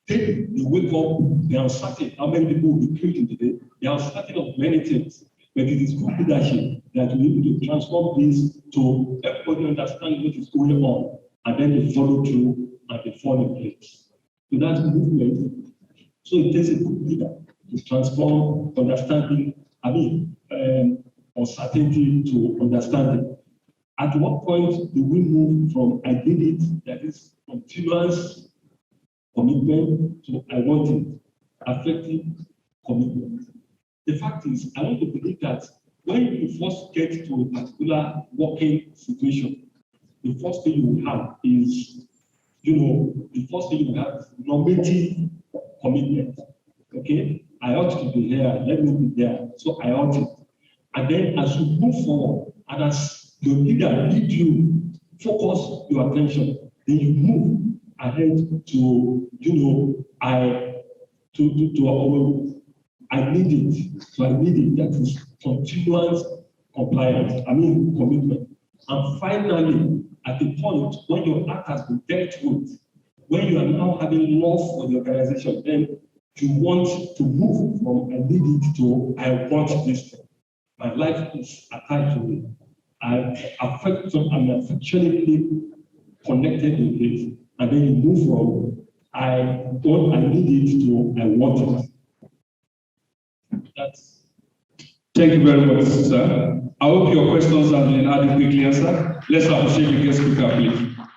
they wake up, they are uncertain how many people will be killed in the day. They are uncertain of many things, but it is good leadership that will be able to transform this to everybody understand what is going on, and then they follow through and they fall in place. So that's movement. So it takes a good leader to transform understanding, uncertainty to understanding. At what point do we move from I did it, that is continuous commitment, to I want it, effective commitment? The fact is, I want to believe that when you first get to a particular working situation, the first thing you will have is, normative commitment. Okay, I ought to be here, let me be there, so I ought it. And then as you move forward, and as your leader lead you, focus your attention, then you move ahead to, I need it. So I need it. That is continuous compliance, commitment. And finally, at the point when your act has been dealt with, when you are now having love for the organization, then you want to move from I need it to I want this thing. My life is attached to it. I'm affectionately connected with it. And then you move from I need it to I want it. That's. Thank you very much, sir. I hope your questions have been adequately answered. Let's appreciate the guest speaker.